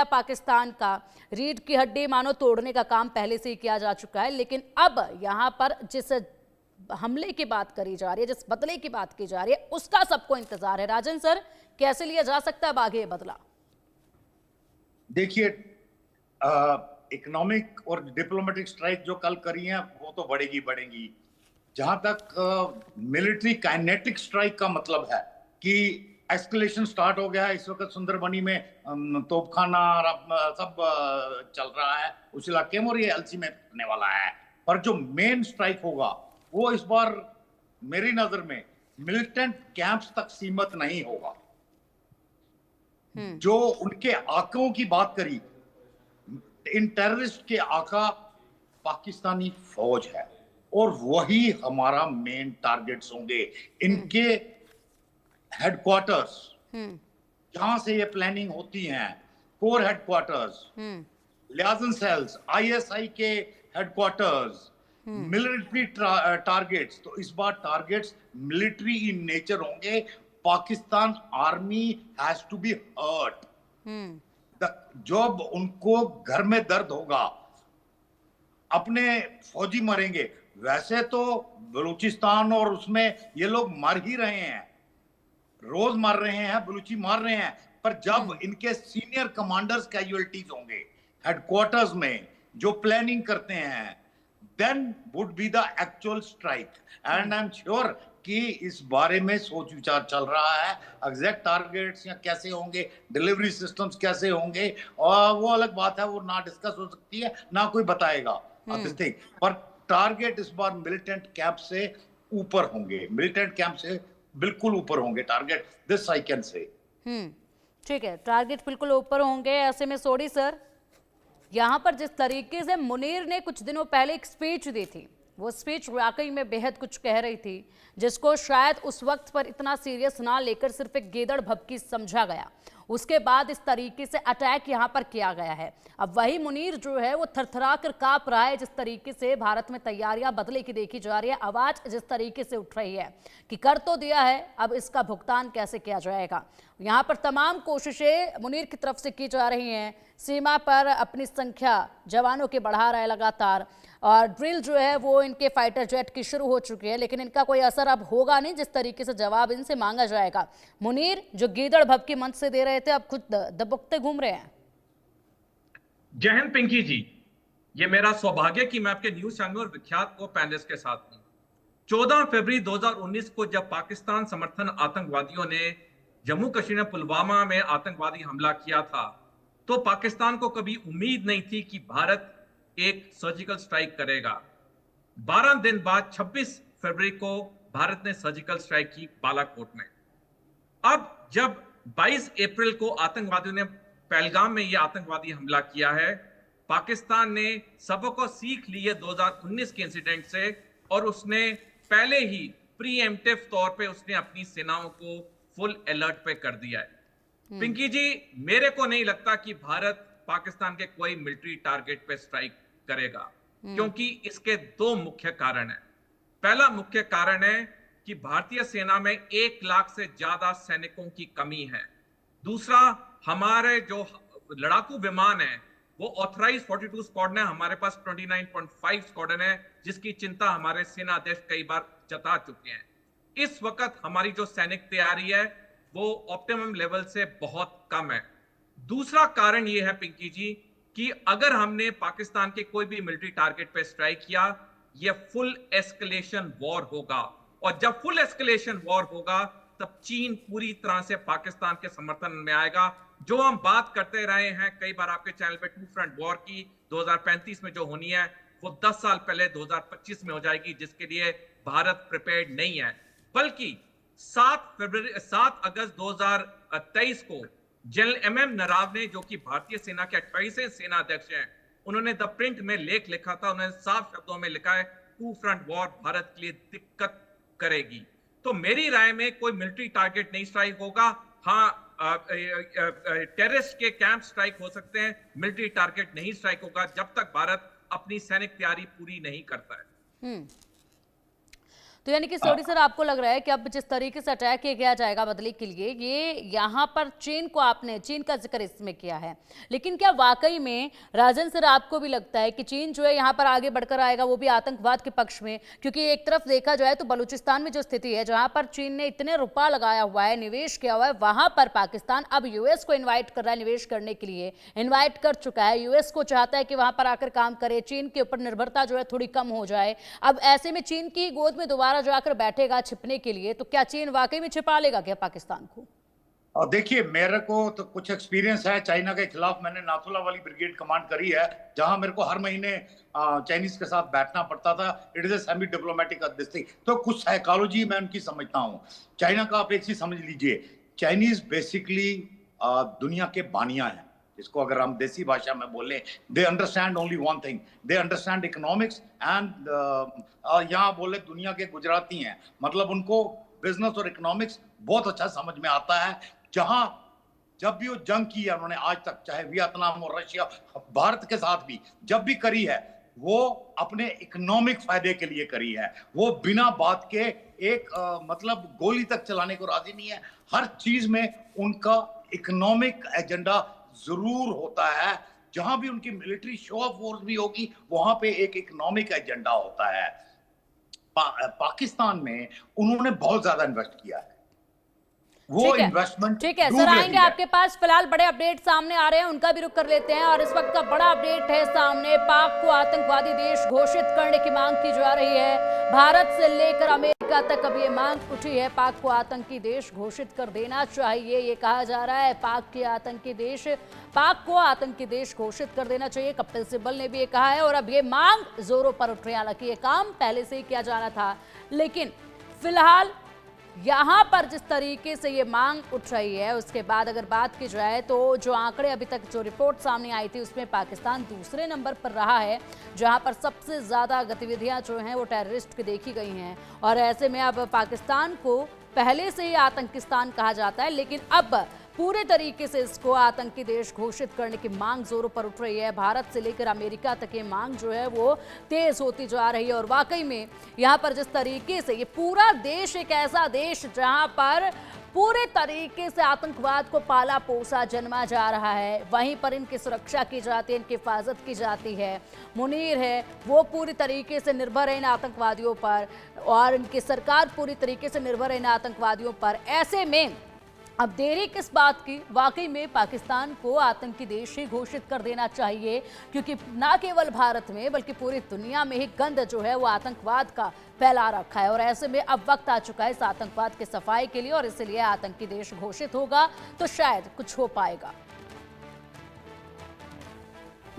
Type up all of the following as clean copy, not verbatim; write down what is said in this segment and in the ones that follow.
पाकिस्तान का रीढ़ की हड्डी मानो तोड़ने का काम पहले से ही किया जा चुका है, लेकिन अब यहां पर जिस हमले की बात करी जा रही है, जिस बदले की बात की जा रही है, उसका सबको इंतजार है। राजन सर, कैसे लिया जा सकता है अब आगे ये बदला? देखिए, इकोनॉमिक और डिप्लोमेटिक स्ट्राइक जो कल करी है वो तो बढ़ेगी बढ़ेगी। जहां तक मिलिट्री काइनेटिक स्ट्राइक का मतलब है कि एस्केलेशन स्टार्ट हो गया है। इस वक्त सुंदरबनी में तोपखाना और सब चल रहा है उस इलाके में, और ये एलसी में होने वाला है। पर जो मेन स्ट्राइक होगा वो इस बार मेरी नजर में मिलिटेंट कैंप्स तक सीमित नहीं होगा। जो उनके आकाओं की बात करी, इन टेररिस्ट के आका पाकिस्तानी फौज है और वही हमारा मेन टारगेट्स होंगे। इनके हेडक्वार्टर्स जहां से ये प्लानिंग होती हैं, core headquarters, liaison cells, ISI के हेडक्वार्टर्स, मिलिट्री टारगेट्स, तो इस बार टारगेट्स मिलिट्री इन नेचर होंगे। Pakistan army has to be hurt. जब उनको घर में दर्द होगा, अपने फौजी मरेंगे। वैसे तो बलूचिस्तान और उसमें ये लोग मर ही रहे हैं, रोज मर रहे हैं, बलूची मार रहे हैं। पर जब इनके सीनियर कमांडर्स कैजुअलिटीज होंगे हेडक्वार्टर्स में जो प्लानिंग करते हैं, then would be the actual strike. And I am sure कि इस बारे में सोच विचार चल रहा है। एग्जैक्ट टारगेट्स या कैसे होंगे, डिलीवरी सिस्टम्स कैसे होंगे, और वो अलग बात है, वो ना डिस्कस हो सकती है, ना कोई बताएगा दिस थिंग। पर टारगेट इस बार मिलिटेंट कैंप से ऊपर होंगे, मिलिटेंट कैंप से बिल्कुल ऊपर होंगे target, this I can say. ठीक है, टारगेट बिल्कुल ऊपर होंगे। ऐसे में सोडी सर, यहाँ पर जिस तरीके से मुनीर ने कुछ दिनों पहले एक स्पीच दी थी, वो स्पीच वाकई में बेहद कुछ कह रही थी, जिसको शायद उस वक्त पर इतना सीरियस ना लेकर सिर्फ एक गेदड़ भभकी समझा गया। उसके बाद इस तरीके से अटैक यहाँ पर किया गया है। अब वही मुनीर जो है वो थरथरा कर कांप रहा है। जिस तरीके से भारत में तैयारियां बदले की देखी जा रही है, आवाज जिस तरीके से उठ रही है कि कर तो दिया है, अब इसका भुगतान कैसे किया जाएगा। यहाँ पर तमाम कोशिशें मुनीर की तरफ से की जा रही हैं। सीमा पर अपनी संख्या जवानों की बढ़ा रहा है लगातार, और ड्रिल जो है वो इनके फाइटर जेट की शुरू हो चुकी है, लेकिन इनका कोई असर अब होगा नहीं जिस तरीके से जवाब इनसे मांगा जाएगा। मुनीर जो गीदड़ भभकी मंच से दे रहे थे, अब खुद दबकते घूम रहे हैं। जय हिंद पिंकी जी, ये मेरा सौभाग्य कि मैं आपके न्यूज चैनल और विख्यात को पैनलिस्ट के साथ हूं। 14 फरवरी 2019 को जब पाकिस्तान समर्थन आतंकवादियों ने जम्मू कश्मीर में पुलवामा में आतंकवादी हमला किया था, तो पाकिस्तान को कभी उम्मीद नहीं थी कि भारत एक सर्जिकल स्ट्राइक करेगा। 12 दिन बाद 26 फरवरी को भारत ने सर्जिकल स्ट्राइक की बालाकोट में। अब जब 22 अप्रैल को आतंकवादियों ने पहलगाम में यह आतंकवादी हमला किया है, पाकिस्तान ने सबको सीख ली है 2019 के इंसिडेंट से, और उसने पहले ही प्रीएम्प्टिव तौर पे उसने अपनी सेनाओं को फुल अलर्ट पे कर दिया है। पिंकी जी, मेरे को नहीं लगता कि भारत पाकिस्तान के कोई मिलिट्री टारगेट पे स्ट्राइक करेगा, क्योंकि इसके दो मुख्य कारण हैं। पहला मुख्य कारण है कि भारतीय सेना में 1 लाख से ज्यादा सैनिकों की कमी है। दूसरा, हमारे जो लड़ाकू विमान है वो ऑथराइज 42 स्क्वाड्रन है, हमारे पास 29.5 स्क्वाड्रन है, जिसकी चिंता हमारे सेना अध्यक्ष कई बार जता चुके हैं। इस वक्त हमारी जो सैनिक तैयारी है वो ऑप्टिमम लेवल से बहुत कम है। दूसरा कारण यह है पिंकी जी कि अगर हमने पाकिस्तान के कोई भी मिलिट्री टारगेट पे स्ट्राइक किया, यह फुल एस्केलेशन वॉर होगा, और जब फुल एस्केलेशन वॉर होगा तब चीन पूरी तरह से पाकिस्तान के समर्थन में आएगा। जो हम बात करते रहे हैं कई बार आपके चैनल पे टू फ्रंट वॉर की 2035 में जो होनी है, वो 10 साल पहले 2025 में हो जाएगी, जिसके लिए भारत प्रिपेयर्ड नहीं है। बल्कि 7 अगस्त 2023 को जनरल MM नरावने, जो कि भारतीय सेना के 28वें सेना अध्यक्ष हैं, उन्होंने द प्रिंट में लेख लिखा था। उन्होंने साफ शब्दों में लिखा है, टू फ्रंट वॉर भारत के लिए दिक्कत करेगी। तो मेरी राय में कोई मिलिट्री टारगेट नहीं स्ट्राइक होगा। हाँ, टेररिस्ट के कैंप स्ट्राइक हो सकते हैं, मिलिट्री टारगेट नहीं स्ट्राइक होगा जब तक भारत अपनी सैनिक तैयारी पूरी नहीं करता है। तो यानी कि सोडी सर, आपको लग रहा है कि अब जिस तरीके से अटैक किया जाएगा बदले के लिए, ये यहाँ पर चीन को, आपने चीन का जिक्र इसमें किया है, लेकिन क्या वाकई में राजन सर आपको भी लगता है कि चीन जो है यहाँ पर आगे बढ़कर आएगा, वो भी आतंकवाद के पक्ष में? क्योंकि एक तरफ देखा जाए तो बलूचिस्तान में जो स्थिति है, जहां पर चीन ने इतने रुपया लगाया हुआ है, निवेश किया हुआ है, वहां पर पाकिस्तान अब यूएस को इन्वाइट कर रहा है निवेश करने के लिए, इन्वाइट कर चुका है, यूएस को चाहता है कि वहां पर आकर काम करे, चीन के ऊपर निर्भरता जो है थोड़ी कम हो जाए। अब ऐसे में चीन की गोद में दोबारा जाकर बैठेगा छिपने के लिए, तो क्या चीन वाकई में छिपा लेगा क्या पाकिस्तान को? और देखिए, मेरे को तो कुछ एक्सपीरियंस है चाइना के खिलाफ। मैंने नाथुला वाली ब्रिगेड कमांड करी है, जहां मेरे को हर महीने चाइनीज के साथ बैठना पड़ता था। It is a semi diplomatic thing. तो कुछ साइकोलॉजी मैं उनकी समझता हूँ। चाइना का आप एक चीज समझ लीजिए, चाइनीज बेसिकली दुनिया के बानिया हैं, जिसको अगर हम देसी भाषा में बोले, they understand only one thing, they understand economics and यहाँ बोले दुनिया के गुजराती हैं, मतलब उनको बिजनेस और इकोनॉमिक्स बहुत अच्छा समझ में आता है। जहां जब भी वो जंग की है उन्होंने आज तक, चाहे वियतनाम और रशिया, भारत के साथ भी जब भी करी है, वो अपने इकोनॉमिक फायदे के लिए करी है। वो बिना बात के एक मतलब गोली तक चलाने को राजी नहीं है। हर चीज में उनका इकोनॉमिक एजेंडा जरूर होता है। जहां भी उनकी मिलिट्री शो ऑफ फोर्स भी होगी, वहां पे एक इकोनॉमिक एजेंडा होता है। पाकिस्तान में उन्होंने बहुत ज्यादा इन्वेस्ट किया है। वो इन्वेस्टमेंट ठीक है सर, आएंगे आपके पास। फिलहाल बड़े अपडेट सामने आ रहे हैं, उनका भी रुख कर लेते हैं। और इस वक्त का बड़ा अपडेट है सामने, पाक को आतंकवादी देश घोषित करने की मांग की जा रही है। भारत से लेकर अमेरिका तक अब ये मांग उठी है, पाक को आतंकी देश घोषित कर देना चाहिए। ये कहा जा रहा है पाक को आतंकी देश घोषित कर देना चाहिए। कपिल सिब्बल ने भी ये कहा है और अब ये मांग जोरों पर उठ रही है। हालांकि ये काम पहले से ही किया जाना था, लेकिन फिलहाल यहाँ पर जिस तरीके से ये मांग उठ रही है, उसके बाद अगर बात की जाए तो जो आंकड़े अभी तक जो रिपोर्ट सामने आई थी, उसमें पाकिस्तान दूसरे नंबर पर रहा है, जहाँ पर सबसे ज़्यादा गतिविधियाँ जो हैं वो टेररिस्ट की देखी गई हैं। और ऐसे में अब पाकिस्तान को पहले से ही आतंकिस्तान कहा जाता है, लेकिन अब पूरे तरीके से इसको आतंकी देश घोषित करने की मांग जोरों पर उठ रही है। भारत से लेकर अमेरिका तक ये मांग जो है वो तेज होती जा रही है। और वाकई में यहाँ पर जिस तरीके से ये पूरा देश एक ऐसा देश जहाँ पर पूरे तरीके से आतंकवाद को पाला पोसा जन्मा जा रहा है, वहीं पर इनकी सुरक्षा की जाती है, इनकी हिफाजत की जाती है। मुनीर है वो पूरी तरीके से निर्भर है इन आतंकवादियों पर, और इनकी सरकार पूरी तरीके से निर्भर है इन आतंकवादियों पर। ऐसे में अब देरी किस बात की? वाकई में पाकिस्तान को आतंकी देश ही घोषित कर देना चाहिए, क्योंकि न केवल भारत में बल्कि पूरी दुनिया में ही गंद जो है वो आतंकवाद का फैला रखा है। और ऐसे में अब वक्त आ चुका है इस आतंकवाद की सफाई के लिए, और इसलिए आतंकी देश घोषित होगा तो शायद कुछ हो पाएगा।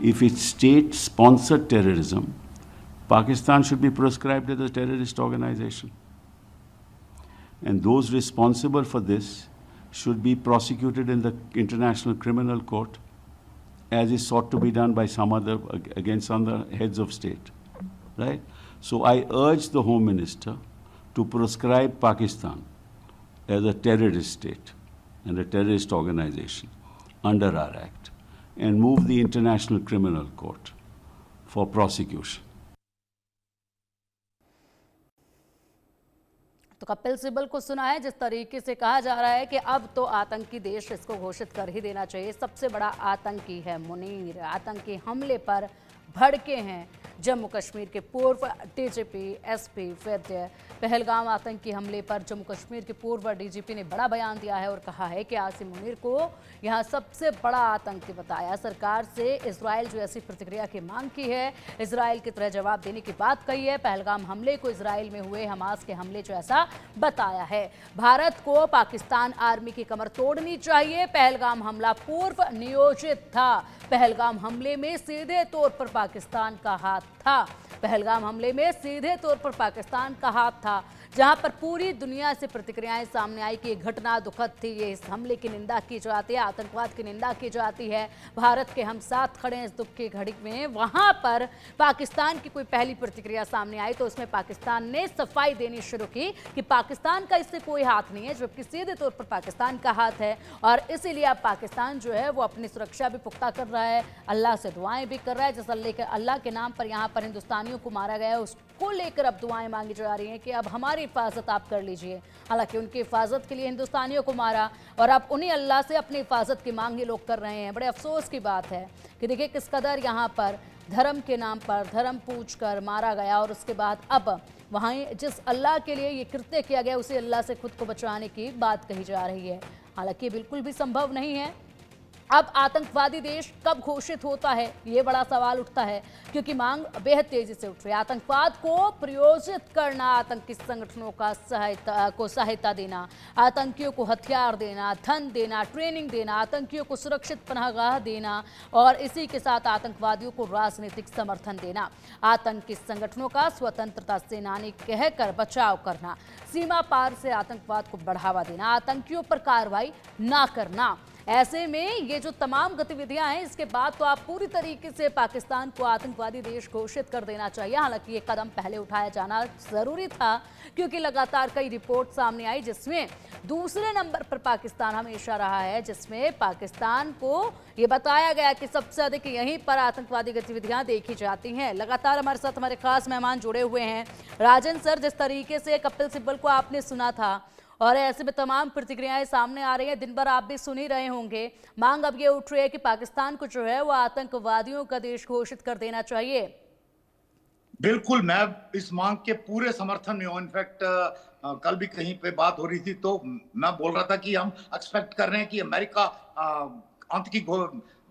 If it's state-sponsored terrorism, Pakistan should be proscribed as a terrorist organization, and those responsible for this should be prosecuted in the International Criminal Court, as is sought to be done by some other against other heads of state, right? So I urge the Home Minister to proscribe Pakistan as a terrorist state and a terrorist organization under our Act, and move the International Criminal Court for prosecution. तो कपिल सिब्बल को सुना है, जिस तरीके से कहा जा रहा है कि अब तो आतंकी देश इसको घोषित कर ही देना चाहिए। सबसे बड़ा आतंकी है मुनीर, आतंकी हमले पर भड़के हैं जम्मू कश्मीर के पूर्व डीजीपी एसपी वैद्य। पहलगाम आतंकी हमले पर जम्मू कश्मीर के पूर्व डीजीपी ने बड़ा बयान दिया है और कहा है कि आसिम मुनीर को यहां सबसे बड़ा आतंकी बताया। सरकार से इजराइल जो ऐसी प्रतिक्रिया की मांग की है, इजराइल की तरह जवाब देने की बात कही है। पहलगाम हमले को इजराइल में हुए हमास के हमले जो ऐसा बताया है। भारत को पाकिस्तान आर्मी की कमर तोड़नी चाहिए। पहलगाम हमला पूर्व नियोजित था। पहलगाम हमले में सीधे तौर पर पाकिस्तान का हाथ था। पहलगाम हमले में सीधे तौर पर पाकिस्तान का हाथ था। जहां पर पूरी दुनिया से प्रतिक्रियाएं सामने आई कि ये घटना दुखद थी, ये इस हमले की निंदा की जाती है, आतंकवाद की निंदा की जाती है, भारत के हम साथ खड़े हैं इस दुख की घड़ी में। वहां पर पाकिस्तान की कोई पहली प्रतिक्रिया सामने आई तो उसमें पाकिस्तान ने सफाई देनी शुरू की कि पाकिस्तान का इससे कोई हाथ नहीं है, जबकि सीधे तौर पर पाकिस्तान का हाथ है। और इसीलिए अब पाकिस्तान जो है वो अपनी सुरक्षा भी पुख्ता कर रहा है, अल्लाह से दुआएं भी कर रहा है। जिस अल्लाह के नाम पर यहाँ पर हिंदुस्तानियों को मारा गया है उसको लेकर अब दुआएं मांगी जा रही हैं कि अब हमारी हिफाजत आप कर लीजिए। हालांकि उनकी हिफाजत के लिए हिंदुस्तानियों को मारा और अब उन्हीं अल्लाह से अपनी हिफाजत की मांग ये लोग कर रहे हैं। बड़े अफसोस की बात है कि देखिए किस कदर यहाँ पर धर्म के नाम पर धर्म पूछ कर मारा गया और उसके बाद अब वहाँ जिस अल्लाह के लिए ये कृत्य किया गया उसी अल्लाह से खुद को बचाने की बात कही जा रही है। हालांकि बिल्कुल भी संभव नहीं है। अब आतंकवादी देश कब घोषित होता है ये बड़ा सवाल उठता है, क्योंकि मांग बेहद तेजी से उठ रही है। आतंकवाद को प्रयोजित करना, आतंकी संगठनों का सहायता देना, आतंकियों को हथियार देना, धन देना, ट्रेनिंग देना, आतंकियों को सुरक्षित पनाहगाह देना और इसी के साथ आतंकवादियों को राजनीतिक समर्थन देना, आतंकी संगठनों का स्वतंत्रता सेनानी कहकर बचाव करना, सीमा पार से आतंकवाद को बढ़ावा देना, आतंकियों पर कार्रवाई ना करना। ऐसे में ये जो तमाम गतिविधियां हैं इसके बाद तो आप पूरी तरीके से पाकिस्तान को आतंकवादी देश घोषित कर देना चाहिए। हालांकि ये कदम पहले उठाया जाना जरूरी था, क्योंकि लगातार कई रिपोर्ट सामने आई जिसमें दूसरे नंबर पर पाकिस्तान हमेशा रहा है, जिसमें पाकिस्तान को ये बताया गया कि सबसे अधिक यहीं पर आतंकवादी गतिविधियां देखी जाती हैं। लगातार हमारे साथ हमारे खास मेहमान जुड़े हुए हैं। राजन सर, जिस तरीके से कपिल सिब्बल को आपने सुना था और ऐसे में तमाम प्रतिक्रियाएं सामने आ रही हैं, दिन भर आप भी सुन ही रहे होंगे। मांग अब ये उठ रही है कि पाकिस्तान को जो है वो आतंकवादियों का देश घोषित कर देना चाहिए। बिल्कुल, मैं इस मांग के पूरे समर्थन में हूं। इनफैक्ट कल भी कहीं पे बात हो रही थी तो मैं बोल रहा था कि हम एक्सपेक्ट कर रहे हैं कि अमेरिका आतंकी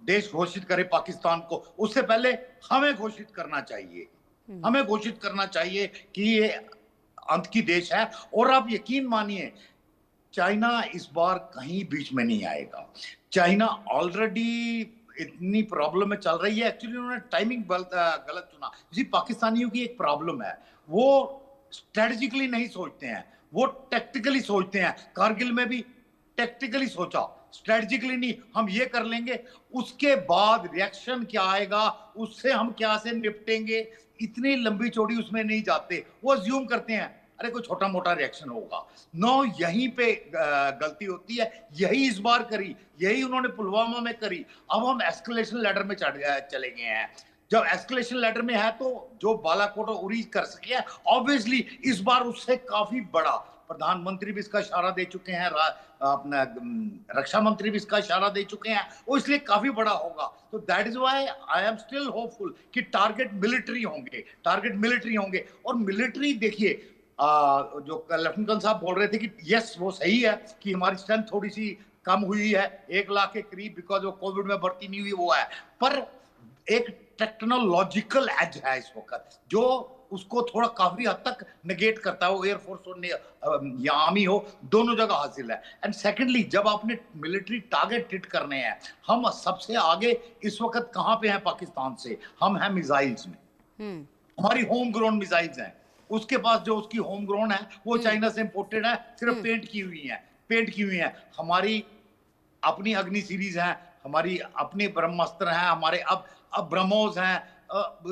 देश घोषित करे पाकिस्तान को, उससे पहले हमें घोषित करना चाहिए। हमें घोषित करना चाहिए कि ये आतंकी देश है। और आप यकीन मानिए, चाइना इस बार कहीं बीच में नहीं आएगा। चाइना ऑलरेडी इतनी प्रॉब्लम में चल रही है। एक्चुअली उन्होंने टाइमिंग गलत चुना। जी, पाकिस्तानियों की एक प्रॉब्लम है, वो स्ट्रेटेजिकली नहीं सोचते हैं, वो टैक्टिकली सोचते हैं। कारगिल में भी टैक्टिकली सोचा, स्ट्रेटेजिकली नहीं। हम ये कर लेंगे, उसके बाद रिएक्शन क्या आएगा, उससे हम क्या से निपटेंगे, इतनी लंबी चौड़ी उसमें नहीं जाते। वो अज्यूम करते हैं अरे कोई छोटा मोटा रिएक्शन होगा। नो, यहीं पे गलती होती है। यही इस बार करी, यही उन्होंने पुलवामा में करी। अब हम एस्केलेशन लैडर में चले गए हैं। जब एस्केलेशन लैडर में है तो जो बालाकोट और उरी कर सके, ऑब्वियसली इस बार उससे काफी बड़ा। प्रधानमंत्री भी इसका इशारा दे चुके हैं, अपना रक्षा मंत्री भी इसका इशारा दे चुके हैं, वो इसलिए काफी बड़ा होगा। तो that is why I am still hopeful कि टारगेट मिलिट्री होंगे। और मिलिट्री देखिए, जो लेफ्टिनेंट साहब बोल रहे थे कि यस वो सही है कि हमारी स्ट्रेंथ थोड़ी सी कम हुई है, 1 लाख के करीब, बिकॉज वो कोविड में भर्ती नहीं हुई, वो है। पर एक टेक्नोलॉजिकल एज है इस वक्त जो उसको थोड़ा काफी हद तक नेगेट करता है। वो एयरफोर्स हो या आर्मी हो, दोनों जगह हासिल है। एंड सेकेंडली, जब आपने मिलिट्री टारगेट हिट करने हैं, हम सबसे आगे इस वक्त कहां पे हैं पाकिस्तान से? हम हैं मिसाइल्स में। हमारी होम ग्रोन मिसाइल्स हैं। उसके पास जो उसकी होम ग्रोन है वो चाइना से इंपोर्टेड है, सिर्फ पेंट की हुई है। हमारी अपनी अग्नि सीरीज है, हमारी अपनी ब्रह्मास्त्र हैं, हमारे अब ब्रह्मोस हैं।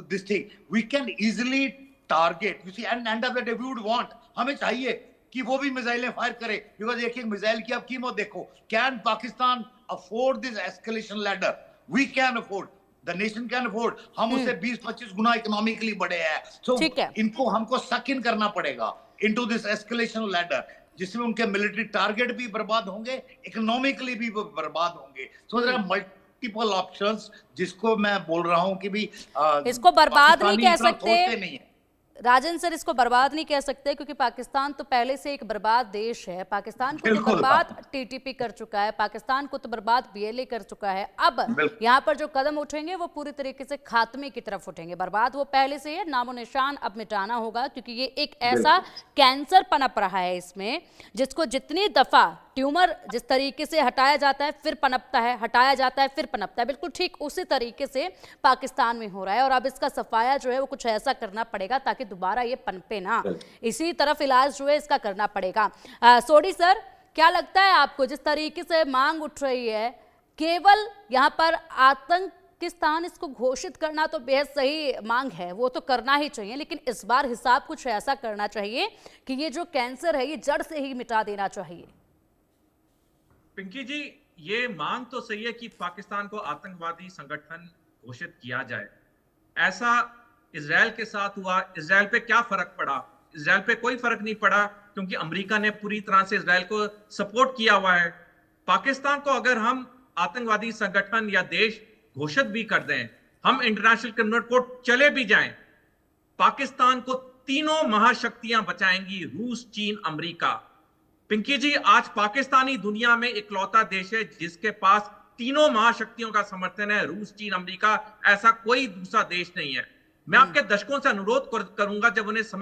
This thing we can easily target, you see, and end of the day we would want, हमें चाहिए कि वो भी मिसाइलें फायर करे, बिकॉज एक मिसाइल की आप कीमत देखो। Can Pakistan afford this escalation ladder? We can afford, the nation can afford. हम उससे 20-25 गुना इकोनॉमिकली बड़े हैं। सो इनको हमको सक इन करना पड़ेगा इनटू दिस एस्केलेशन लैडर, जिसमें उनके मिलिट्री टारगेट भी बर्बाद होंगे, इकोनॉमिकली भी बर्बाद होंगे। So there are multiple options, जिसको मैं बोल रहा हूं कि भी इसको बर्बाद नहीं कह सकते नहीं है। राजन सर, इसको बर्बाद नहीं कह सकते क्योंकि पाकिस्तान तो पहले से एक बर्बाद देश है। पाकिस्तान को तो बर्बाद टीटीपी कर चुका है, पाकिस्तान को तो बर्बाद बीएलए कर चुका है। अब यहाँ पर जो कदम उठेंगे वो पूरी तरीके से खात्मे की तरफ उठेंगे। बर्बाद वो पहले से है, नामो निशान अब मिटाना होगा, क्योंकि ये एक ऐसा कैंसर पनप रहा है इसमें, जिसको जितनी दफा ट्यूमर जिस तरीके से हटाया जाता है फिर पनपता है, हटाया जाता है फिर पनपता है, बिल्कुल ठीक उसी तरीके से पाकिस्तान में हो रहा है। और अब इसका सफाया जो है वो कुछ ऐसा करना पड़ेगा ताकि दोबारा ये पनपे ना, इसी तरफ इलाज जो है इसका करना पड़ेगा। सोडी सर, क्या लगता है आपको, जिस तरीके से मांग उठ रही है, केवल यहाँ पर आतंकिस्तान इसको घोषित करना तो बेहद सही मांग है, वो तो करना ही चाहिए, लेकिन इस बार हिसाब कुछ ऐसा करना चाहिए कि ये जो कैंसर है ये जड़ से ही मिटा देना चाहिए। पिंकी जी, ये मांग तो सही है कि पाकिस्तान को आतंकवादी संगठन घोषित किया जाए। ऐसा इजराइल के साथ हुआ, इजराइल पे क्या फर्क पड़ा? इजराइल पे कोई फर्क नहीं पड़ा, क्योंकि अमेरिका ने पूरी तरह से इजराइल को सपोर्ट किया हुआ है। पाकिस्तान को अगर हम आतंकवादी संगठन या देश घोषित भी कर दें, हम इंटरनेशनल क्रिमिनल कोर्ट चले भी जाएं, पाकिस्तान को तीनों महाशक्तियां बचाएंगी, रूस, चीन, अमेरिका। पिंकी जी, आज पाकिस्तान ही दुनिया में इकलौता देश है जिसके पास तीनों महाशक्तियों का समर्थन है, रूस, चीन, अमेरिका। ऐसा कोई दूसरा देश नहीं है। मैं आपके दर्शकों से अनुरोध करूंगा, जब उन्हें समय